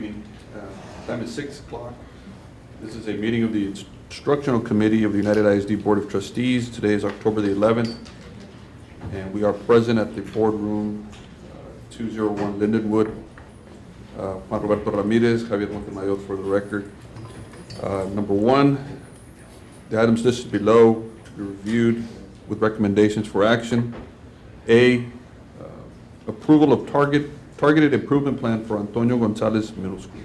evening. Time is 6 o'clock. This is a meeting of the Instructional Committee of the United ISD Board of Trustees. Today is October the 11th, and we are present at the boardroom 201 Lindenwood. Juan Roberto Ramirez, Javier Montemayor for the record. Number one, the items listed below to be reviewed with recommendations for action. A, approval of targeted improvement plan for Antonio Gonzalez Middle School.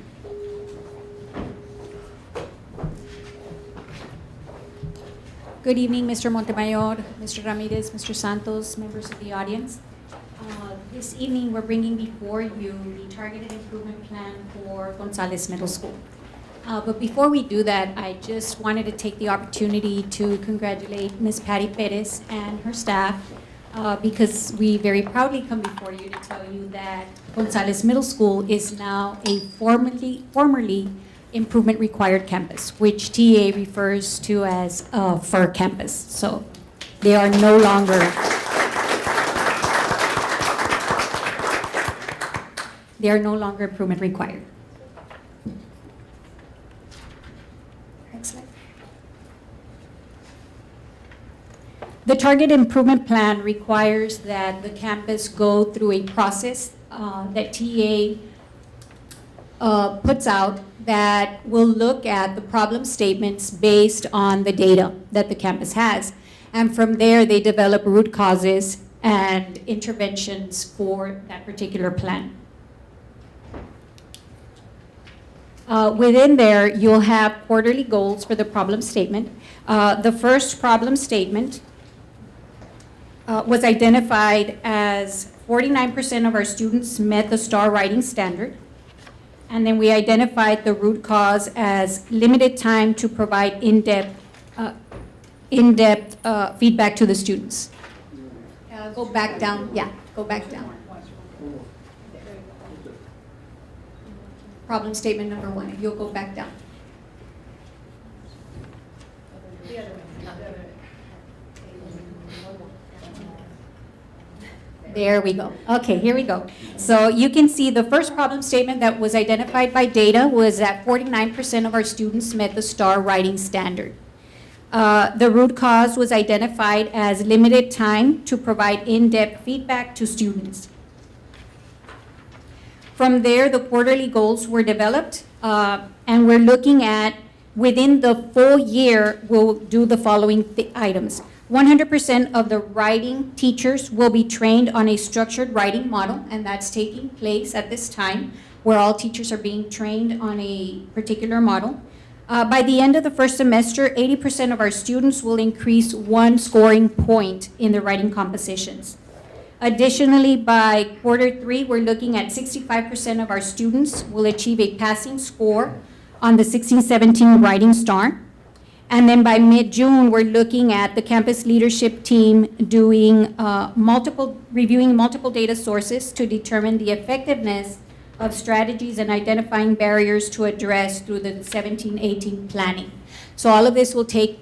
Good evening, Mr. Montemayor, Mr. Ramirez, Mr. Santos, members of the audience. This evening, we're bringing before you the targeted improvement plan for Gonzalez Middle School. But before we do that, I just wanted to take the opportunity to congratulate Ms. Patty Perez and her staff because we very proudly come before you to tell you that Gonzalez Middle School is now a formerly improvement required campus, which TA refers to as a FIR campus. So they are no longer improvement required. Next slide. The target improvement plan requires that the campus go through a process that TA puts out that will look at the problem statements based on the data that the campus has. And from there, they develop root causes and interventions for that particular plan. Within there, you'll have quarterly goals for the problem statement. The first problem statement was identified as 49% of our students met the STAR writing standard. And then we identified the root cause as limited time to provide in-depth feedback to the students. Go back down, yeah, go back down. Problem statement number 1, if you'll go back down. There we go. Okay, here we go. So you can see the first problem statement that was identified by data was that 49% of our students met the STAR writing standard. The root cause was identified as limited time to provide in-depth feedback to students. From there, the quarterly goals were developed, and we're looking at, within the full year, we'll do the following items. 100% of the writing teachers will be trained on a structured writing model, and that's taking place at this time, where all teachers are being trained on a particular model. By the end of the first semester, 80% of our students will increase 1 scoring point in the writing compositions. Additionally, by quarter 3, we're looking at 65% of our students will achieve a passing score on the 16-17 writing STAR. And then by mid-June, we're looking at the campus leadership team doing reviewing multiple data sources to determine the effectiveness of strategies and identifying barriers to address through the 17-18 planning. So all of this will take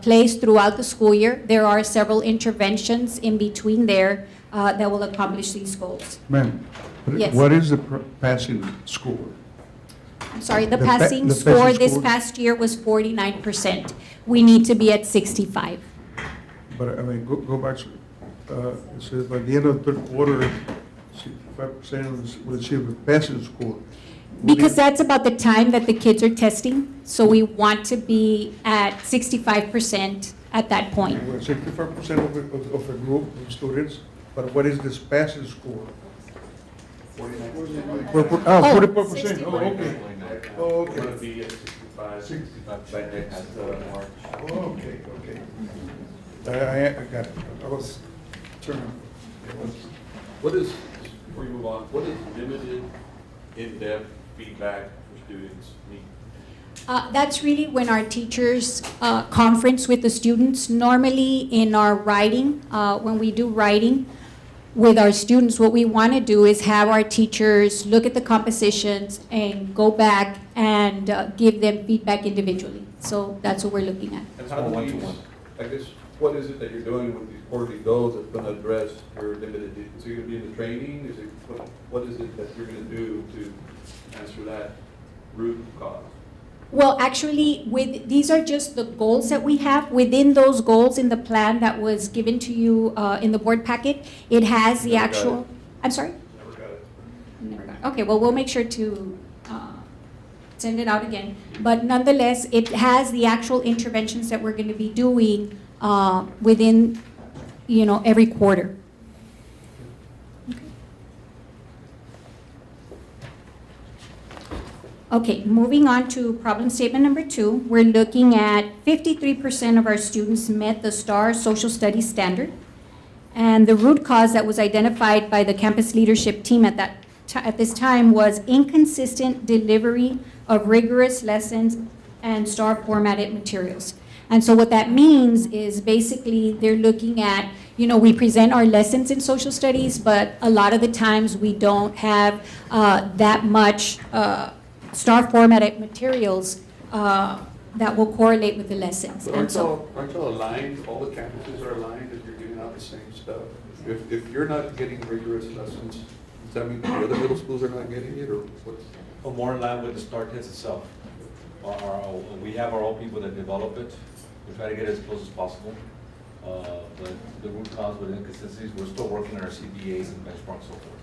place throughout the school year. There are several interventions in between there that will accomplish these goals. Ma'am, Yes. what is the passing score? I'm sorry, the The passing passing score this score? past year was 49%. We need to be at 65. But I mean, go back, it says by the end of the third quarter, 65% will achieve a passing score. Because that's about the time that the kids are testing, so we want to be at 65% at that point. Well, 65% of a group of students, but what is this passing score? 49%. 44%, oh, okay. Oh, We're going to okay. be at 65 by next March. Oh, okay, okay. I got it. I was turning. What is, before you move on, what is limited in-depth feedback for students mean? That's really when our teachers conference with the students. Normally in our writing, when we do writing with our students, what we want to do is have our teachers look at the compositions and go back and give them feedback individually. So that's what we're looking at. And how do you, I guess, what is it that you're doing with these quarterly goals that's going to address your limited, so you're going to be in the training? Is it, what is it that you're going to do to answer to that root cause? Well, actually, these are just the goals that we have. Within those goals in the plan that was given to you in the board packet, it has the Never got actual, it. I'm sorry? Never got it. Never got it. Okay, well, we'll make sure to send it out again. But nonetheless, it has the actual interventions that we're going to be doing within, every quarter. Okay, moving on to problem statement number 2, we're looking at 53% of our students met the STAR social studies standard. And the root cause that was identified by the campus leadership team at this time was inconsistent delivery of rigorous lessons and STAR formatted materials. And so what that means is basically they're looking at, we present our lessons in social studies, but a lot of the times we don't have that much STAR formatted materials that will correlate with the lessons. But And so, aren't y'all aligned, all the campuses are aligned, if you're giving out the same stuff? If you're not getting rigorous lessons, does that mean the other middle schools are not getting it, or what's? Or more in line with the STAR test itself. We have our own people that develop it. We try to get it as close as possible. But the root cause with inconsistencies, we're still working on our CBAs and benchmarks, so forth.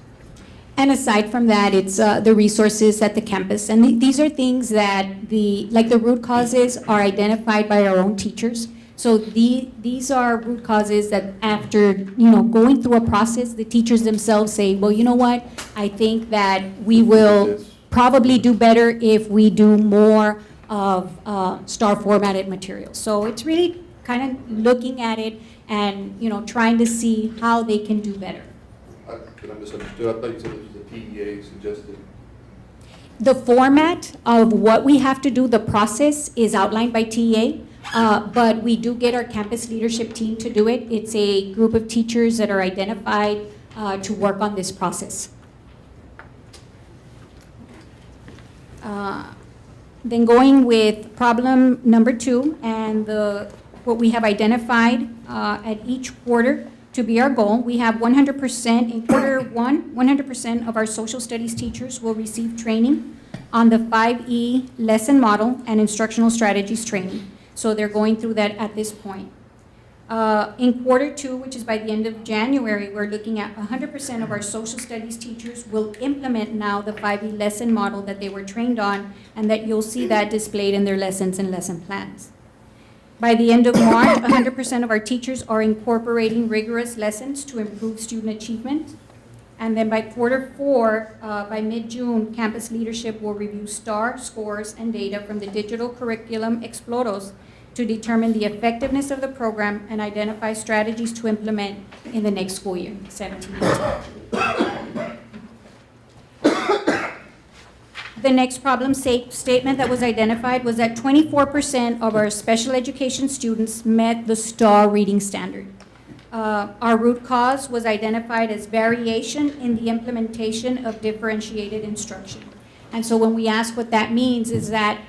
and aside from that, it's the resources at the campus. And these are things that the root causes are identified by our own teachers. So these are root causes that after, going through a process, the teachers themselves say, well, you know what? I think that we will probably do better if we do more of STAR formatted materials. So it's really kind of looking at it and, trying to see how they can do better. Did I misunderstood? I thought you said it was the TEA suggested. The format of what we have to do, the process is outlined by TEA, but we do get our campus leadership team to do it. It's a group of teachers that are identified to work on this process. Then going with problem number 2 and what we have identified at each quarter to be our goal, we have 100% in quarter 1, 100% of our social studies teachers will receive training on the 5E lesson model and instructional strategies training. So they're going through that at this point. In quarter 2, which is by the end of January, we're looking at 100% of our social studies teachers will implement now the 5E lesson model that they were trained on, and that you'll see that displayed in their lessons and lesson plans. By the end of March, 100% of our teachers are incorporating rigorous lessons to improve student achievement. And then by quarter 4, by mid-June, campus leadership will review STAR scores and data from the digital curriculum Exploros to determine the effectiveness of the program and identify strategies to implement in the next school year, 17-18. The next problem statement that was identified was that 24% of our special education students met the STAR reading standard. Our root cause was identified as variation in the implementation of differentiated instruction. And so when we ask what that means is that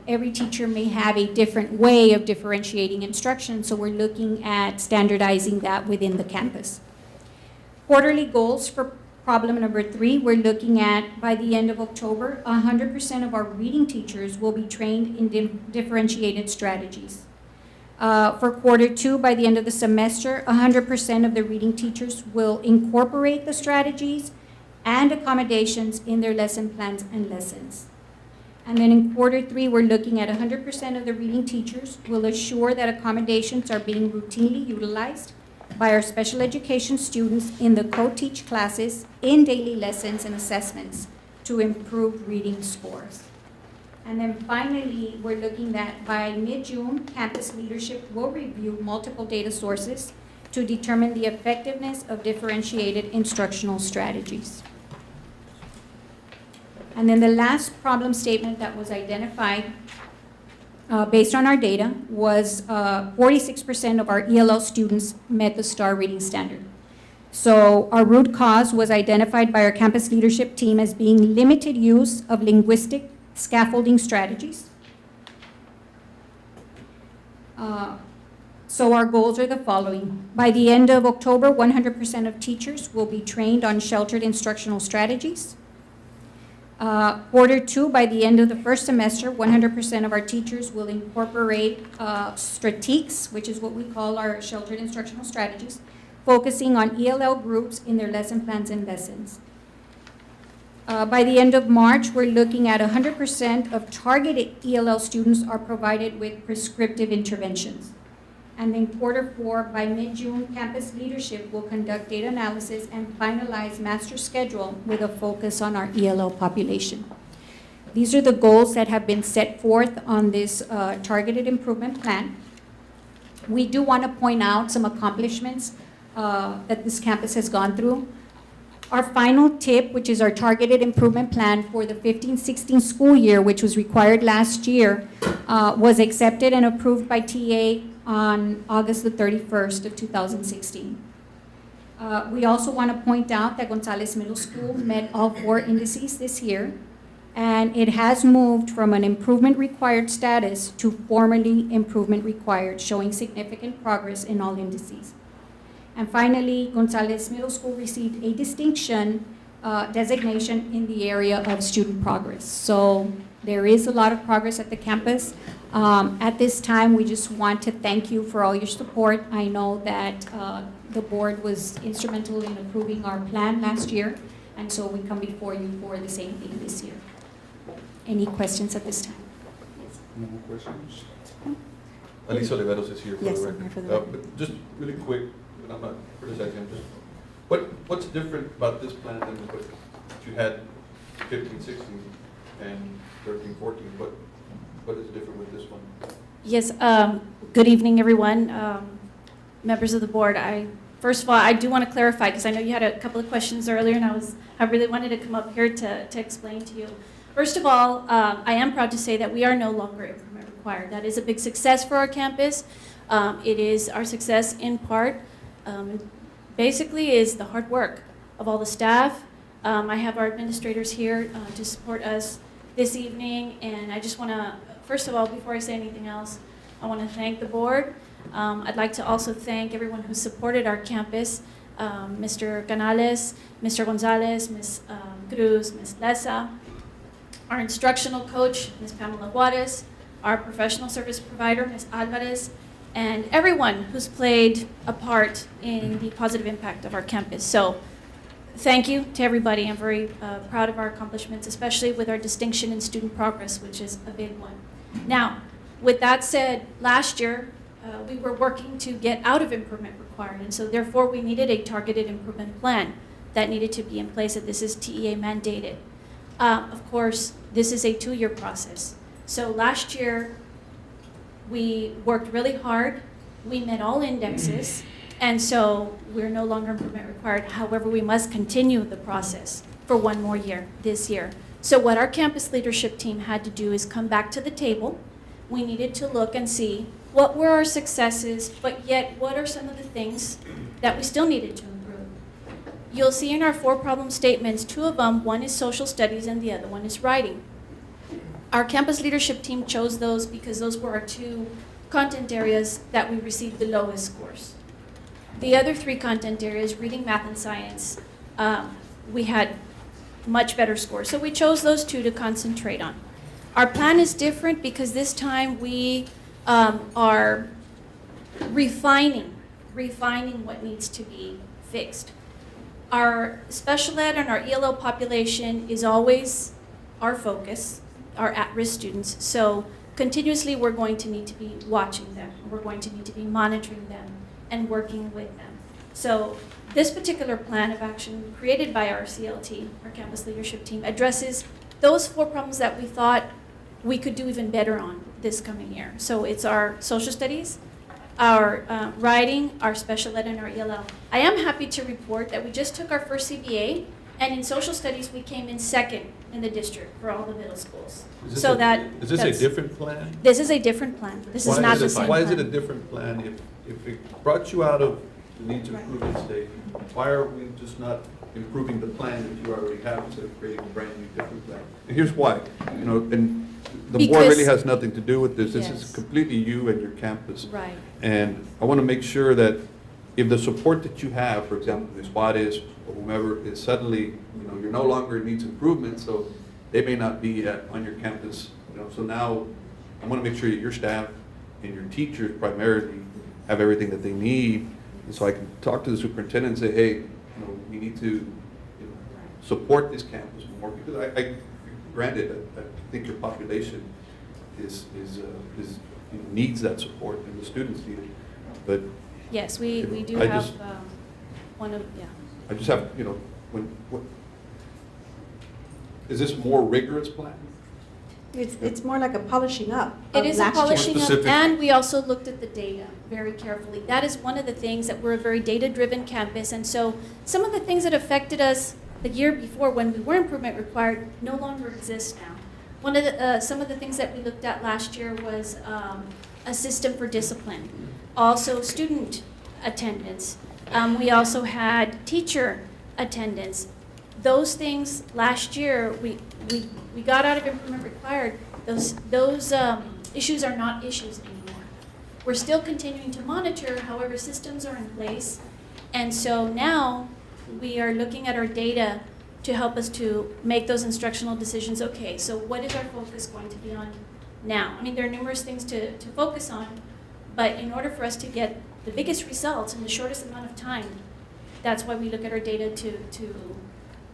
every teacher may have a different way of differentiating instruction, so we're looking at standardizing that within the campus. Quarterly goals for problem number 3, we're looking at, by the end of October, 100% of our reading teachers will be trained in differentiated strategies. For quarter 2, by the end of the semester, 100% of the reading teachers will incorporate the strategies and accommodations in their lesson plans and lessons. And then in quarter 3, we're looking at 100% of the reading teachers will assure that accommodations are being routinely utilized by our special education students in the co-teach classes, in daily lessons and assessments to improve reading scores. And then finally, we're looking at by mid-June, campus leadership will review multiple data sources to determine the effectiveness of differentiated instructional strategies. And then the last problem statement that was identified based on our data was 46% of our ELL students met the STAR reading standard. So our root cause was identified by our campus leadership team as being limited use of linguistic scaffolding strategies. So our goals are the following. By the end of October, 100% of teachers will be trained on sheltered instructional strategies. Quarter two, by the end of the first semester, 100% of our teachers will incorporate stratiques, which is what we call our sheltered instructional strategies, focusing on ELL groups in their lesson plans and lessons. By the end of March, we're looking at 100% of targeted ELL students are provided with prescriptive interventions. And then quarter four, by mid-June, campus leadership will conduct data analysis and finalize master schedule with a focus on our ELL population. These are the goals that have been set forth on this targeted improvement plan. We do want to point out some accomplishments that this campus has gone through. Our final tip, which is our targeted improvement plan for the 15-16 school year, which was required last year, was accepted and approved by TA on August the 31st of 2016. We also want to point out that Gonzales Middle School met all 4 indices this year, and it has moved from an improvement required status to formally improvement required, showing significant progress in all indices. And finally, Gonzales Middle School received a distinction designation in the area of student progress. So there is a lot of progress at the campus. At this time, we just want to thank you for all your support. I know that the board was instrumental in approving our plan last year, and so we come before you for the same thing this year. Any questions at this time? No more questions? Alisa Oliveros is here for Yes, the I'm here for record. the record. But just really quick, and I'm not criticizing, I'm just, what's different about this plan than what you had 15, 16, and 13, 14? What is different with this one? Yes, good evening, everyone, members of the board. First of all, I do want to clarify, because I know you had a couple of questions earlier, and I really wanted to come up here to explain to you. First of all, I am proud to say that we are no longer improvement required. That is a big success for our campus. It is our success in part, basically, is the hard work of all the staff. I have our administrators here to support us this evening, and I just want to, first of all, before I say anything else, I want to thank the board. I'd like to also thank everyone who supported our campus, Mr. Canales, Mr. Gonzalez, Ms. Cruz, Ms. Lessa, our instructional coach, Ms. Pamela Juarez, our professional service provider, Ms. Alvarez, and everyone who's played a part in the positive impact of our campus. So thank you to everybody. I'm very proud of our accomplishments, especially with our distinction in student progress, which is a big one. Now, with that said, last year, we were working to get out of improvement required, and so therefore we needed a targeted improvement plan that needed to be in place, that this is TEA mandated. Of course, this is a 2-year process. So last year, we worked really hard. We met all indexes, and so we're no longer improvement required. However, we must continue the process for 1 more year, this year. So what our campus leadership team had to do is come back to the table. We needed to look and see what were our successes, but yet what are some of the things that we still needed to improve. You'll see in our 4 problem statements, 2 of them, one is social studies and the other one is writing. Our campus leadership team chose those because those were our 2 content areas that we received the lowest scores. The other 3 content areas, reading, math, and science, we had much better scores. So we chose those 2 to concentrate on. Our plan is different because this time we are refining what needs to be fixed. Our special ed and our ELL population is always our focus, our at-risk students. So continuously we're going to need to be watching them. We're going to need to be monitoring them and working with them. So this particular plan of action created by our CLT, our campus leadership team, addresses those 4 problems that we thought we could do even better on this coming year. So it's our social studies, our writing, our special ed, and our ELL. I am happy to report that we just took our first CBA, and in social studies we came in 2nd in the district for all the middle schools. Is this a different plan? This is a different plan. This is not the same Why is it a plan. different plan? If it brought you out of the need to improvement state, why are we just not improving the plan that you already have instead of creating a brand new different plan? And here's why. And the board really has nothing to do with this. This is Yes. completely you and your campus. Right. And I want to make sure that if the support that you have, for example, Ms. Juarez or whomever, is suddenly, you're no longer needs improvement, so they may not be on your campus, you know, so now I want to make sure that your staff and your teachers primarily have everything that they need, and so I can talk to the superintendent and say, hey, you know, we need to, you know, support this campus more, because I granted, I think your population is needs that support, and the students need it, but Yes, we do I have just- one of, yeah. I just have, you know, is this more rigorous plan? It's more like a polishing up It of is a last year. polishing up, Specific. and we also looked at the data very carefully. That is one of the things, that we're a very data-driven campus, and so some of the things that affected us the year before when we were improvement required no longer exist now. One of the, some of the things that we looked at last year was a system for discipline, also student attendance. We also had teacher attendance. Those things last year, we got out of improvement required. Those issues are not issues anymore. We're still continuing to monitor, however, systems are in place. And so now we are looking at our data to help us to make those instructional decisions. Okay, so what is our focus going to be on now? I mean, there are numerous things to focus on, but in order for us to get the biggest results in the shortest amount of time, that's why we look at our data to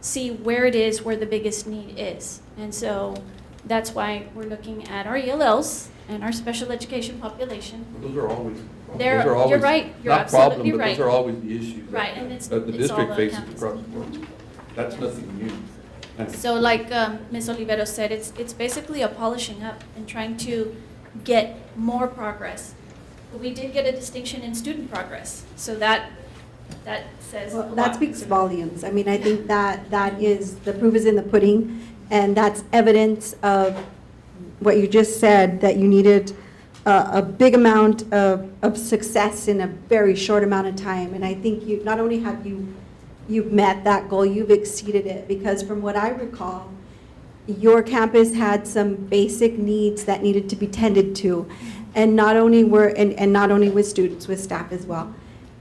see where it is, where the biggest need is. And so that's why we're looking at our ELLs and our special education population. Those are always, They're- those are always. you're right. You're not problem, absolutely but right. those are always the issues. that- Right, and it's- that the it's all district the faces campuses. across the board. That's nothing new. And So like Ms. Olivero said, it's basically a polishing up and trying to get more progress. We did get a distinction in student progress, so that says a Well, lot. that speaks volumes. I mean, I think that is, the proof is in the pudding, and that's evidence of what you just said, that you needed a big amount of success in a very short amount of time. And I think you, not only have you've met that goal, you've exceeded it, because from what I recall, your campus had some basic needs that needed to be tended to, and not only with students, with staff as well.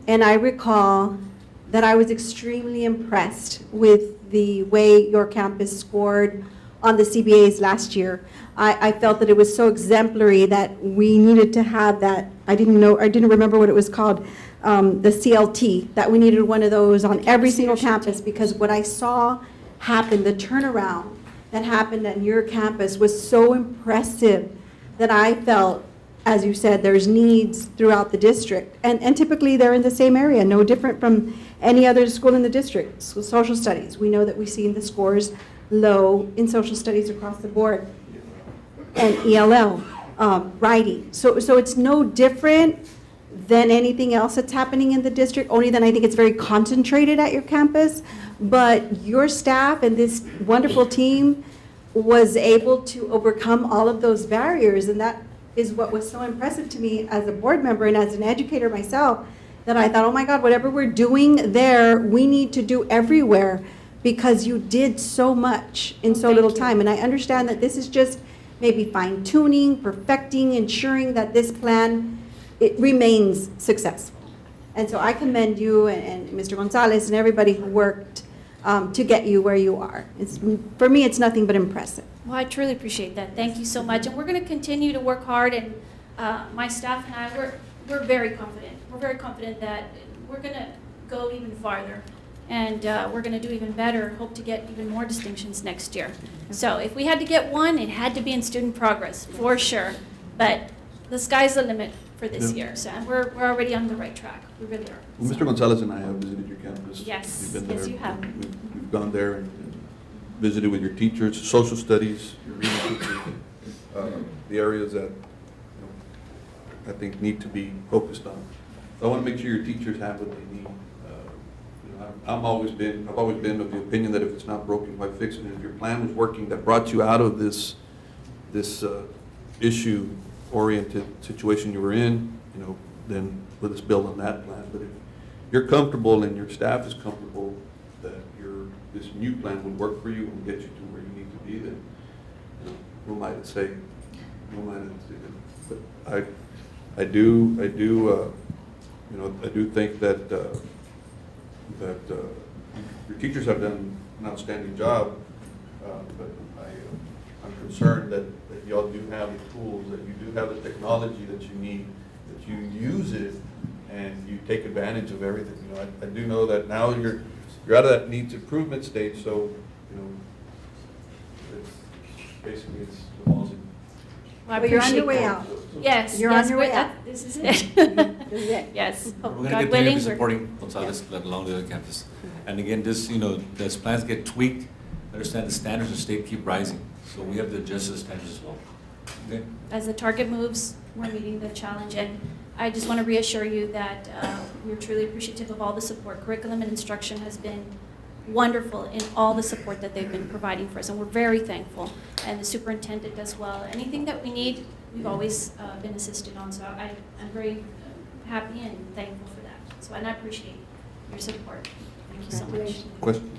And I recall that I was extremely impressed with the way your campus scored on the CBAs last year. I felt that it was so exemplary that we needed to have that. I didn't remember what it was called, the CLT, that we needed one of those on every single campus, because what I saw happen, the turnaround that happened at your campus was so impressive that I felt, as you said, there's needs throughout the district. And typically they're in the same area, no different from any other school in the district. So social studies, we know that we've seen the scores low in social studies across the board. And ELL, writing. So it's no different than anything else that's happening in the district, only then I think it's very concentrated at your campus. But your staff and this wonderful team was able to overcome all of those barriers, and that is what was so impressive to me as a board member and as an educator myself, that I thought, oh my God, whatever we're doing there, we need to do everywhere, because you did so much in so little time. And I understand that this is just maybe fine tuning, perfecting, ensuring that this plan, it remains successful. And so I commend you and Mr. Gonzalez and everybody who worked to get you where you are. For me, it's nothing but impressive. Well, I truly appreciate that. Thank you so much. And we're going to continue to work hard, and my staff and I, we're very confident. We're very confident that we're going to go even farther, and we're going to do even better, hope to get even more distinctions next year. So if we had to get one, it had to be in student progress, for sure. But the sky's the limit for this year, so and we're already on the right track. We really are. Well, Mr. Gonzalez and I have visited your campus. Yes. We've been Yes, there. you have. We've gone there and visited with your teachers, social studies, your reading teachers, the areas that, you know, I think need to be focused on. So I want to make sure your teachers have what they need. You know, I've always been of the opinion that if it's not broken, why fix it? And if your plan was working, that brought you out of this issue-oriented situation you were in, you know, then let us build on that plan. But if you're comfortable and your staff is comfortable that this new plan would work for you and get you to where you need to be, then, you know, who am I to say? Who am I to say that? But I do, you know, I do think that your teachers have done an outstanding job, but concerned that y'all do have the tools, that you do have the technology that you need, that you use it, and you take advantage of everything. You know, I do know that now you're out of that needs improvement stage, so, you know, basically it's the ball's in. Well, I But you're on your appreciate way that. out. Yes, You're yes, on your way we're- out. This is This it. is it. Yes, We're going to God continue willing. to we're- supporting Gonzalez along the other campus. And again, this, you know, as plans get tweaked, understand the standards of state keep rising. So we have to adjust the standards as well. Okay? As the target moves, we're meeting the challenge. And I just want to reassure you that we're truly appreciative of all the support. Curriculum and instruction has been wonderful in all the support that they've been providing for us, and we're very thankful. And the superintendent as well. Anything that we need, we've always been assisted on. So I'm very happy and thankful for that. So, and I appreciate your support. Thank you so much. Question?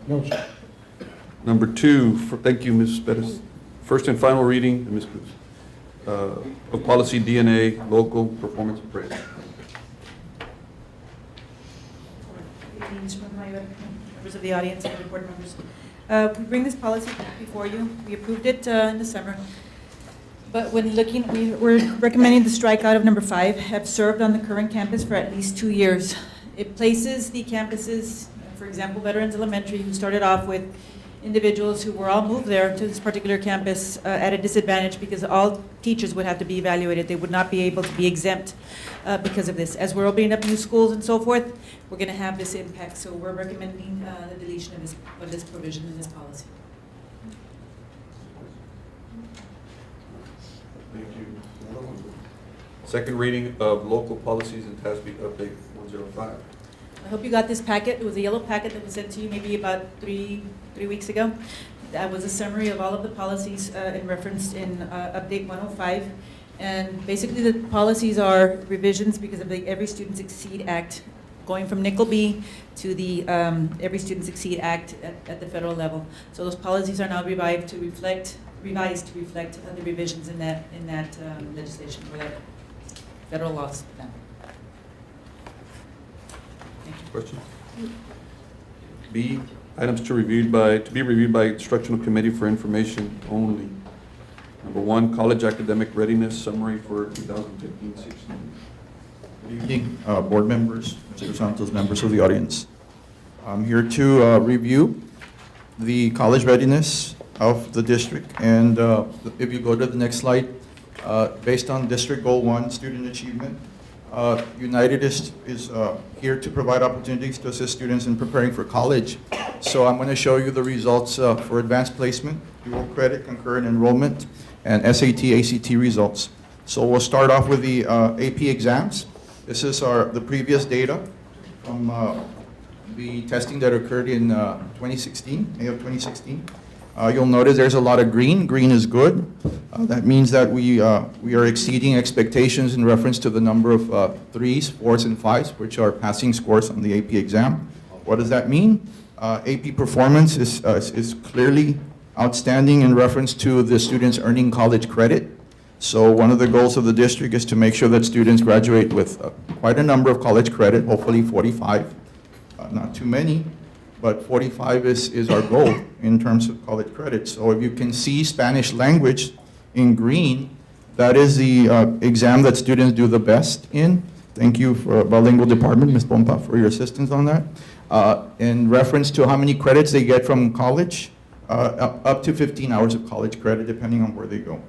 No, sir. Number two, thank you, Ms. Perez. First and final reading, Ms. Cruz, of policy DNA, local performance appraisal. Good evening, Mr. Montemayor, members of the audience, and other board members. We bring this policy before you. We approved it in the summer. But when looking, we're recommending the strikeout of number 5, have served on the current campus for at least 2 years. It places the campuses, for example, Veterans Elementary, who started off with individuals who were all moved there to this particular campus at a disadvantage because all teachers would have to be evaluated. They would not be able to be exempt because of this. As we're opening up new schools and so forth, we're going to have this impact. So we're recommending the deletion of this provision in this policy. Thank you. Second reading of local policies and TASB update 105. I hope you got this packet. It was a yellow packet that was sent to you maybe about three weeks ago. That was a summary of all of the policies in reference in update 105. And basically the policies are revisions because of the Every Student Succeed Act, going from Nickel B to the Every Student Succeed Act at the federal level. So those policies are now revised to reflect the revisions in that legislation or that federal laws. Questions? B, items to be reviewed by instructional committee for information only. Number 1, college academic readiness summary for 2015-16. Good evening, board members, Mr. Santos, members of the audience. I'm here to review the college readiness of the district. And if you go to the next slide, based on District Goal 1, student achievement, United is here to provide opportunities to assist students in preparing for college. So I'm going to show you the results for advanced placement, dual credit, concurrent enrollment, and SAT, ACT results. So we'll start off with the AP exams. This is the previous data from the testing that occurred in 2016, May of 2016. You'll notice there's a lot of green. Green is good. That means that we are exceeding expectations in reference to the number of 3s, 4s, and 5s, which are passing scores on the AP exam. What does that mean? AP performance is clearly outstanding in reference to the students earning college credit. So one of the goals of the district is to make sure that students graduate with quite a number of college credit, hopefully 45, not too many. But 45 is our goal in terms of college credit. So if you can see Spanish language in green, that is the exam that students do the best in. Thank you for bilingual department, Ms. Pompa, for your assistance on that. In reference to how many credits they get from college, up to 15 hours of college credit, depending on where they go,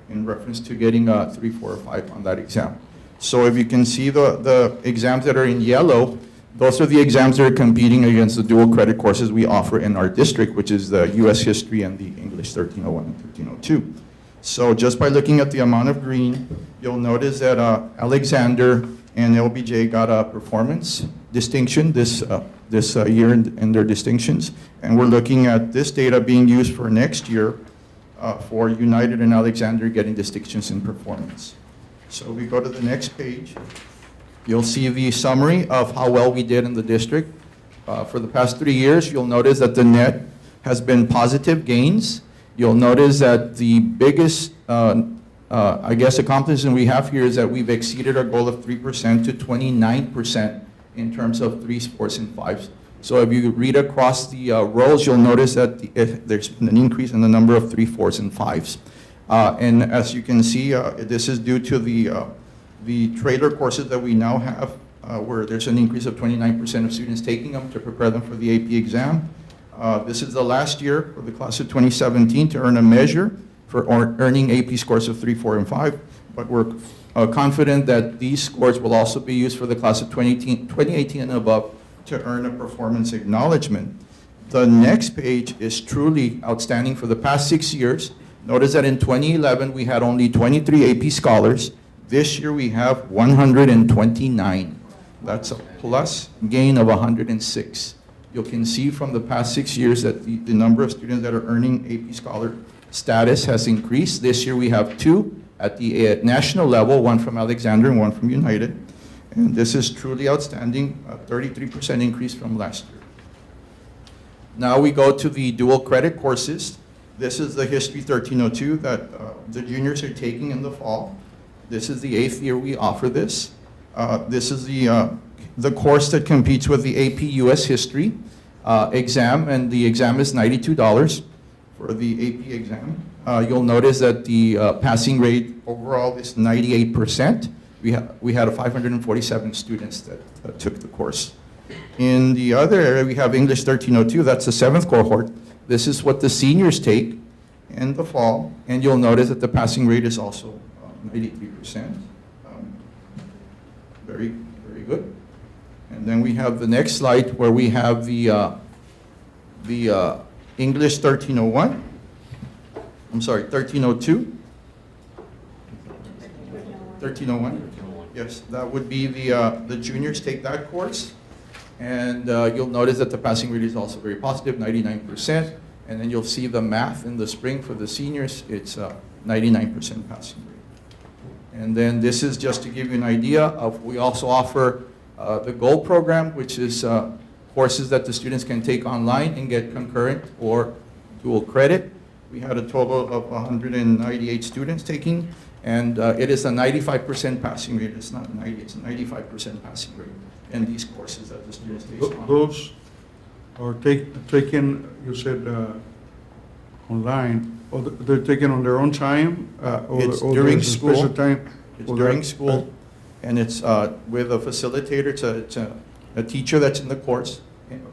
in reference to getting 3, 4, or 5 on that exam. So if you can see the exams that are in yellow, those are the exams that are competing against the dual credit courses we offer in our district, which is the U.S. History and the English 1301 and 1302. So just by looking at the amount of green, you'll notice that Alexander and LBJ got a performance distinction this year in their distinctions. And we're looking at this data being used for next year for United and Alexander getting distinctions in performance. So we go to the next page. You'll see the summary of how well we did in the district. For the past 3 years, you'll notice that the net has been positive gains. You'll notice that the biggest, accomplishment we have here is that we've exceeded our goal of 3% to 29% in terms of 3s, 4s, and 5s So if you read across the rows, you'll notice that there's been an increase in the number of 3, 4s, and 5s. And as you can see, this is due to the trailer courses that we now have, where there's an increase of 29% of students taking them to prepare them for the AP exam. This is the last year for the class of 2017 to earn a measure for earning AP scores of 3, 4, and 5, but we're confident that these scores will also be used for the class of 2018 and above to earn a performance acknowledgement. The next page is truly outstanding for the past 6 years. Notice that in 2011, we had only 23 AP scholars. This year, we have 129. That's a plus gain of 106. You can see from the past 6 years that the number of students that are earning AP scholar status has increased. This year, we have 2 at the national level, 1 from Alexander and 1 from United. And this is truly outstanding, a 33% increase from last year. Now we go to the dual credit courses. This is the History 1302 that the juniors are taking in the fall. This is the 8th year we offer this. This is the course that competes with the AP US History exam, and the exam is $92 for the AP exam. You'll notice that the passing rate overall is 98%. We had 547 students that took the course. In the other area, we have English 1302, that's the 7th cohort. This is what the seniors take in the fall, and you'll notice that the passing rate is also 93%. Very, very good. And then we have the next slide where we have the English 1301. I'm sorry, 1302. 1301. Yes, that would be the juniors take that course. And you'll notice that the passing rate is also very positive, 99%. And then you'll see the math in the spring for the seniors, it's 99% passing rate. And then this is just to give you an idea of, we also offer the Gold program, which is courses that the students can take online and get concurrent or dual credit. We had a total of 198 students taking, and it is a 95% passing rate. It's not 90, it's a 95% passing rate in these courses that the students take online. Those are taken, you said, online, or they're taken on their own time? It's or during there's a school. special time? It's for during that? school, and it's with a facilitator. It's a teacher that's in the course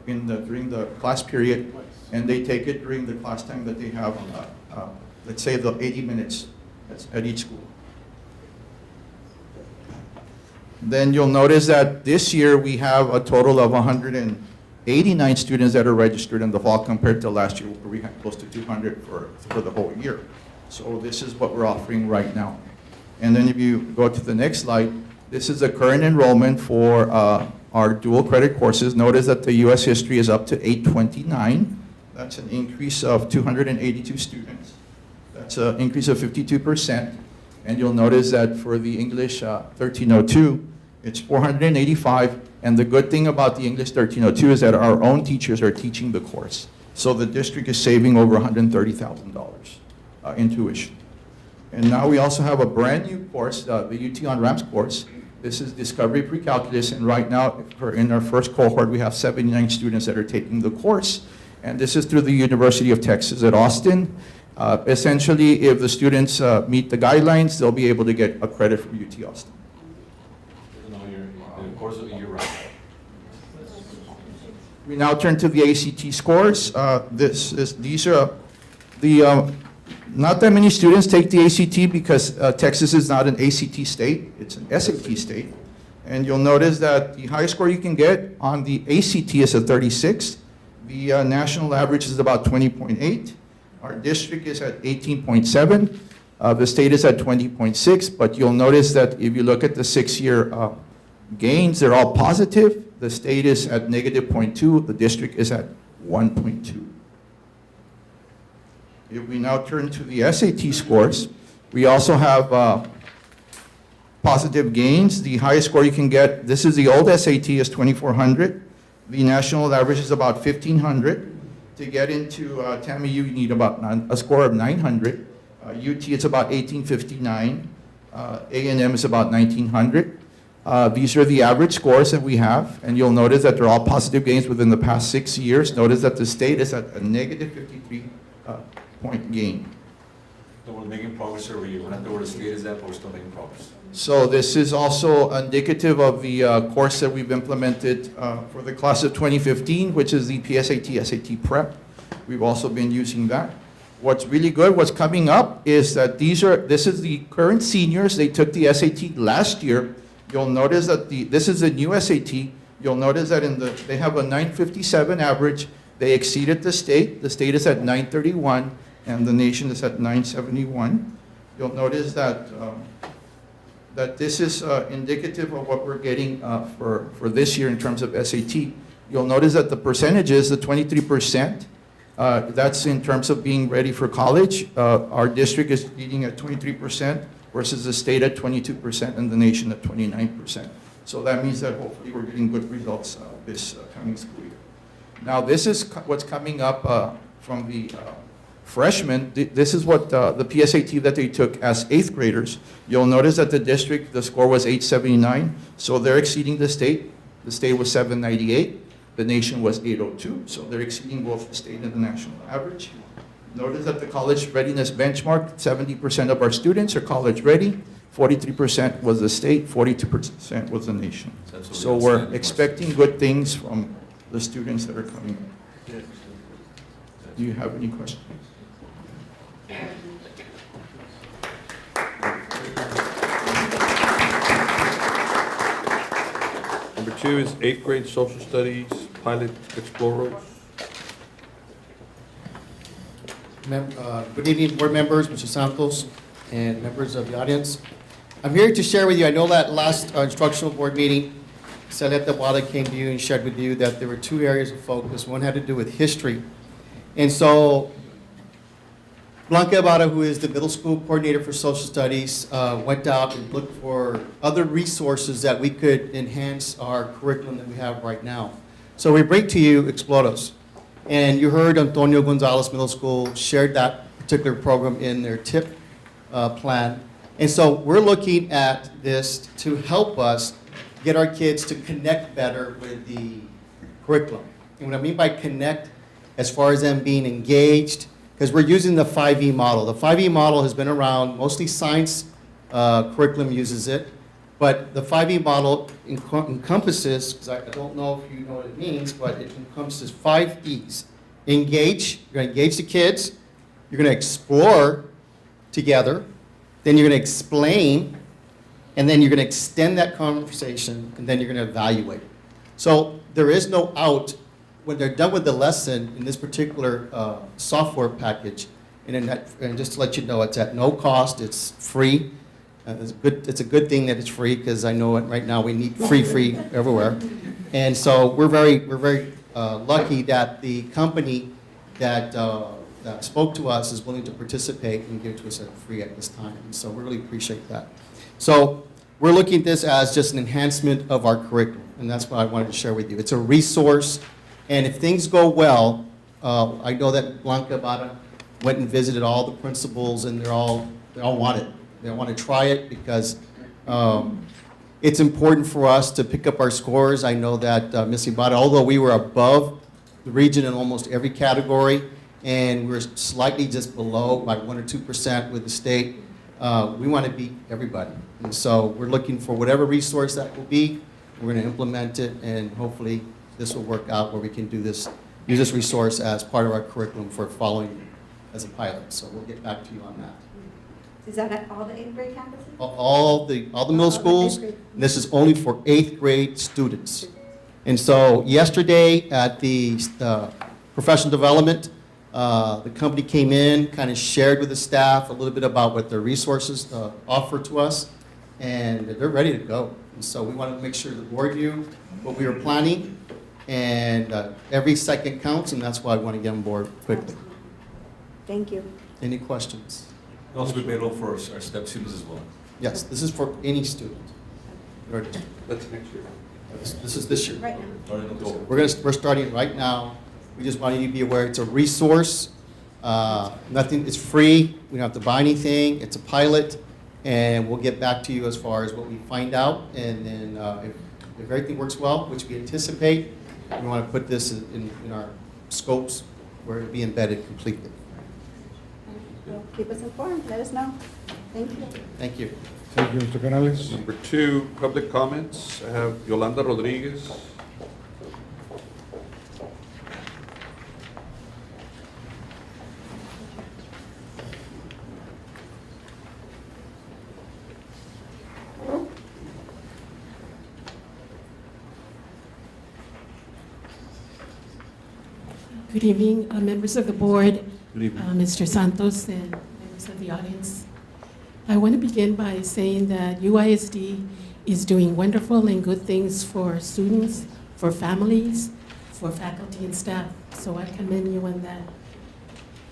during the class period, and they take it during the class time that they have, let's say the 80 minutes at each school. Then you'll notice that this year we have a total of 189 students that are registered in the fall compared to last year where we had close to 200 for the whole year. So this is what we're offering right now. And then if you go to the next slide, this is the current enrollment for our dual credit courses. Notice that the US history is up to 829. That's an increase of 282 students. That's an increase of 52%. And you'll notice that for the English 1302, it's 485. And the good thing about the English 1302 is that our own teachers are teaching the course. So the district is saving over $130,000 in tuition. And now we also have a brand new course, the UT on Ramps course. This is Discovery Pre-Calculus, and right now, in our first cohort, we have 79 students that are taking the course. And this is through the University of Texas at Austin. Essentially, if the students meet the guidelines, they'll be able to get a credit from UT Austin. No, the course you're right. We now turn to the ACT scores. These are the, not that many students take the ACT because Texas is not an ACT state, it's an SAT state. And you'll notice that the highest score you can get on the ACT is a 36. The national average is about 20.8. Our district is at 18.7. The state is at 20.6, but you'll notice that if you look at the 6-year gains, they're all positive. The state is at -0.2, the district is at 1.2. If we now turn to the SAT scores, we also have positive gains. The highest score you can get, this is the old SAT, is 2,400. The national average is about 1,500. To get into TAMI, you need about a score of 900. UT, it's about 1,859. A&M is about 1,900. These are the average scores that we have, and you'll notice that they're all positive gains within the past 6 years. Notice that the state is at a negative 53 point gain. So we're making progress every year. We're not where the state is at, but we're still making progress. So this is also indicative of the course that we've implemented for the class of 2015, which is the PSAT, SAT Prep. We've also been using that. What's really good, what's coming up is that this is the current seniors. They took the SAT last year. You'll notice that this is a new SAT. You'll notice that they have a 957 average. They exceeded the state. The state is at 931, and the nation is at 971. You'll notice that this is indicative of what we're getting for this year in terms of SAT. You'll notice that the percentages, the 23%, that's in terms of being ready for college. Our district is leading at 23% versus the state at 22% and the nation at 29%. So that means that hopefully we're getting good results this coming school year. Now this is what's coming up from the freshmen. This is what the PSAT that they took as 8th graders. You'll notice that the score was 879, so they're exceeding the state. The state was 798, the nation was 802, so they're exceeding both the state and the national average. Notice that the college readiness benchmark, 70% of our students are college ready, 43% was the state, 42% was the nation. So we're expecting good things from the students that are coming. Do you have any questions? Number 2 is 8th grade social studies, pilot explorers. Good evening, board members, Mr. Santos, and members of the audience. I'm here to share with you, I know that last instructional board meeting, Saleta Wada came to you and shared with you that there were 2 areas of focus. One had to do with history. And so Blanca Ibarra, who is the middle school coordinator for social studies, went out and looked for other resources that we could enhance our curriculum that we have right now. So we bring to you Exploros. And you heard Antonio Gonzalez Middle School shared that particular program in their TIP plan. And so we're looking at this to help us get our kids to connect better with the curriculum. And what I mean by connect, as far as them being engaged, because we're using the 5E model. The 5E model has been around, mostly science curriculum uses it, but the 5E model encompasses, because I don't know if you know what it means, but it encompasses 5 E's. Engage, you're going to engage the kids, you're going to explore together, then you're going to explain, and then you're going to extend that conversation, and then you're going to evaluate. So there is no out when they're done with the lesson in this particular software package. And just to let you know, it's at no cost, it's free. It's a good thing that it's free, because I know right now we need free everywhere. And so we're very lucky that the company that spoke to us is willing to participate and give it to us at free at this time. And so we really appreciate that. So we're looking at this as just an enhancement of our curriculum, and that's what I wanted to share with you. It's a resource, and if things go well, I know that Blanca Ibarra went and visited all the principals, and they all want it. They want to try it because it's important for us to pick up our scores. I know that Ms. Ibarra, although we were above the region in almost every category, and we're slightly just below by 1 or 2% with the state, we want to beat everybody. And so we're looking for whatever resource that will be. We're going to implement it, and hopefully this will work out where we can do this, use this resource as part of our curriculum for following as a pilot. So we'll get back to you on that. Is that at all the 8th grade campuses? All the middle schools. This is only for 8th grade students. And so yesterday at the professional development, the company came in, kind of shared with the staff a little bit about what their resources offer to us, and they're ready to go. And so we wanted to make sure the board knew what we were planning, and every second counts, and that's why I want to get on board quickly. Thank you. Any questions? Also, we made it for our STEP students as well. Yes, this is for any student. That's next year. This is this year. Right now. Starting in October. We're starting right now. We just want you to be aware it's a resource. Nothing, it's free. We don't have to buy anything. It's a pilot. and we'll get back to you as far as what we find out, and then if everything works well, which we anticipate, we want to put this in our scopes where it'll be embedded completely. Well, keep us informed, let us know. Thank you. Thank you. Thank you, Mr. Canales. Number 2, public comments. I have Yolanda Rodriguez. Good evening, members of the board, Good evening. Mr. Santos, and members of the audience. I want to begin by saying that UISD is doing wonderful and good things for students, for families, for faculty and staff, so I commend you on that.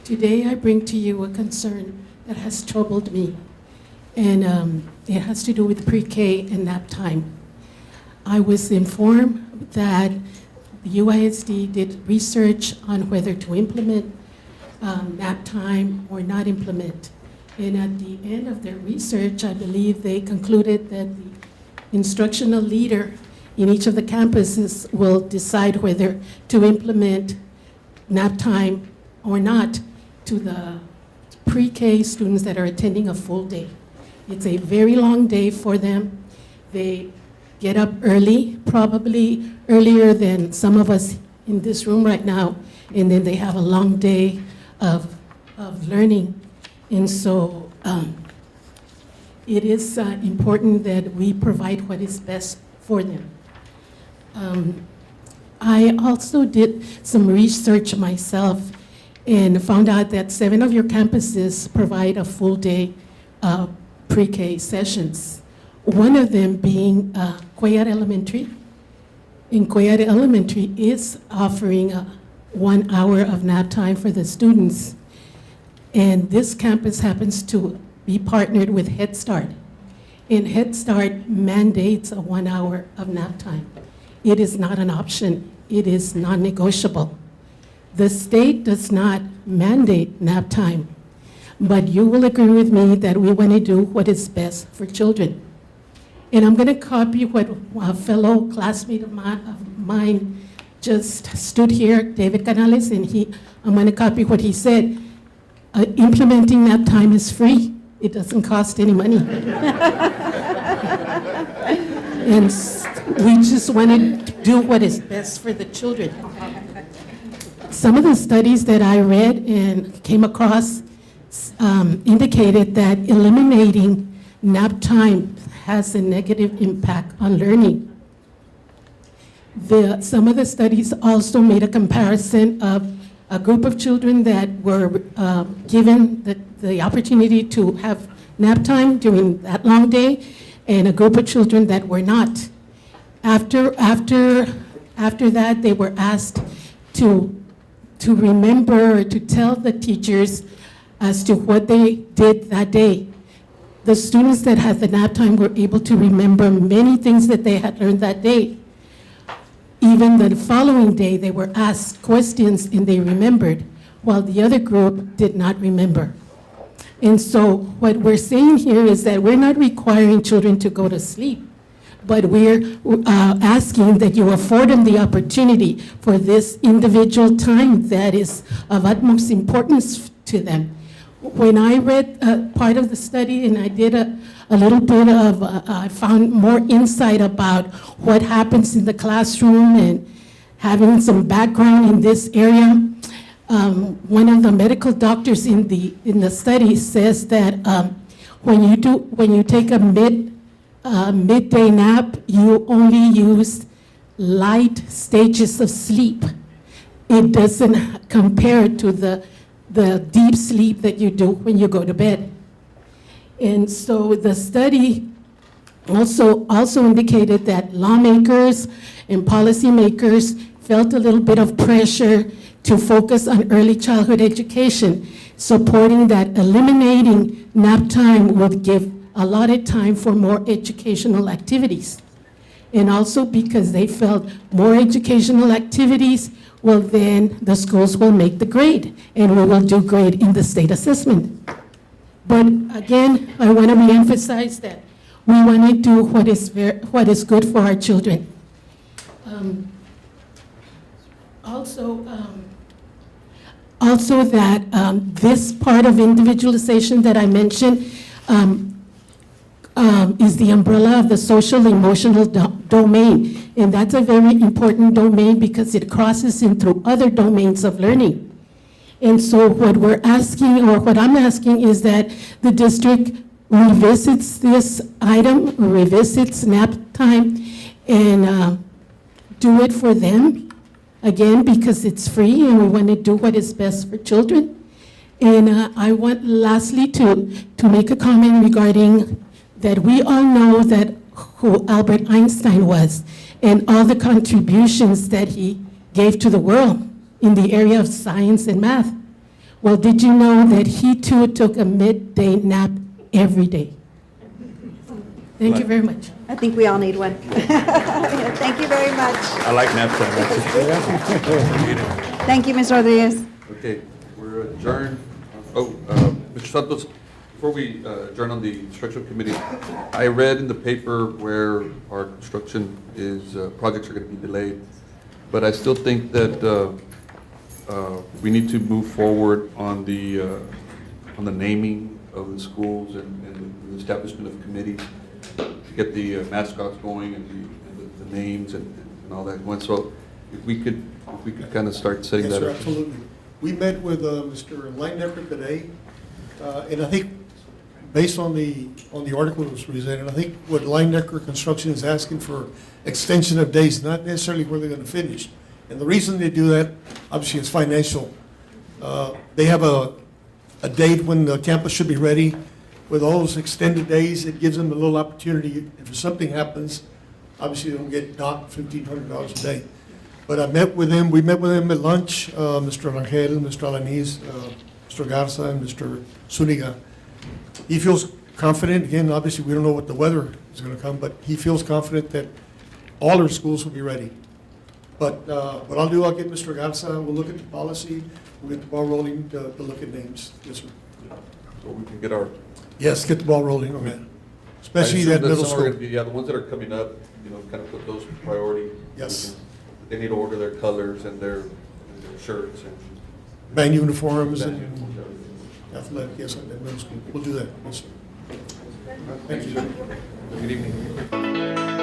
Today, I bring to you a concern that has troubled me, and it has to do with pre-K and nap time. I was informed that the UISD did research on whether to implement nap time or not implement. And at the end of their research, I believe they concluded that the instructional leader in each of the campuses will decide whether to implement nap time or not to the pre-K students that are attending a full day. It's a very long day for them. They get up early, probably earlier than some of us in this room right now, and then they have a long day of learning. And so it is important that we provide what is best for them. I also did some research myself and found out that 7 of your campuses provide a full day pre-K sessions. One of them being Cuellar Elementary. And Cuellar Elementary is offering 1 hour of nap time for the students. And this campus happens to be partnered with Head Start. And Head Start mandates a 1 hour of nap time. It is not an option. It is non-negotiable. The state does not mandate nap time, but you will agree with me that we want to do what is best for children. And I'm going to copy what a fellow classmate of mine just stood here, David Canales, and I'm going to copy what he said. Implementing nap time is free. It doesn't cost any money. And we just want to do what is best for the children. Some of the studies that I read and came across indicated that eliminating nap time has a negative impact on learning. Some of the studies also made a comparison of a group of children that were given the opportunity to have nap time during that long day, and a group of children that were not. After that, they were asked to remember or to tell the teachers as to what they did that day. The students that had the nap time were able to remember many things that they had learned that day. Even the following day, they were asked questions and they remembered, while the other group did not remember. And so what we're saying here is that we're not requiring children to go to sleep, but we're asking that you afford them the opportunity for this individual time that is of utmost importance to them. When I read part of the study and I did a little bit of, I found more insight about what happens in the classroom and having some background in this area. One of the medical doctors in the study says that when you take a midday nap, you only use light stages of sleep. It doesn't compare to the deep sleep that you do when you go to bed. And so the study also indicated that lawmakers and policymakers felt a little bit of pressure to focus on early childhood education, supporting that eliminating nap time would give allotted time for more educational activities. And also because they felt more educational activities, well, then the schools will make the grade, and we will do grade in the state assessment. But again, I want to reemphasize that we want to do what is good for our children. Also that this part of individualization that I mentioned is the umbrella of the social emotional domain. And that's a very important domain because it crosses in through other domains of learning. And so what we're asking, or what I'm asking, is that the district revisits this item, revisits nap time, and do it for them, again, because it's free and we want to do what is best for children. And I want lastly to make a comment regarding that we all know that who Albert Einstein was and all the contributions that he gave to the world in the area of science and math. Well, did you know that he too took a midday nap every day? Thank you very much. I think we all need one. Thank you very much. I like nap time. Thank you, Ms. Rodriguez. Okay, we're adjourned. Mr. Santos, before we adjourn on the instructional committee, I read in the paper where our construction projects are going to be delayed, but I still think that we need to move forward on the naming of the schools and the establishment of committees to get the mascots going and the names and all that going. So if we could kind of start setting Yes, that sir, up. absolutely. We met with Mr. Linecker today, and I think, based on the article that was presented, I think what Linecker Construction is asking for extension of days, not necessarily where they're going to finish. And the reason they do that, obviously, is financial. They have a date when the campus should be ready. With all those extended days, it gives them a little opportunity. If something happens, obviously, they don't get docked $1,500 a day. But I met with them, we met with them at lunch, Mr. Rangel, Mr. Alanis, Mr. Garza, and Mr. Zuniga. He feels confident, again, obviously, we don't know what the weather is going to come, but he feels confident that all our schools will be ready. But what I'll do, I'll get Mr. Garza, we'll look at the policy, we'll get the ball rolling to look at names. Yes, sir. So we can get our. Yes, get the ball rolling on that, especially I assume that middle some are school. gonna be- Yeah, the ones that are coming up, kind of put those priority. Yes. They need to order their colors and their shirts and. Band uniforms and and. athletic, yes, at that middle school. We'll do that, yes, sir. Thank you. Good evening.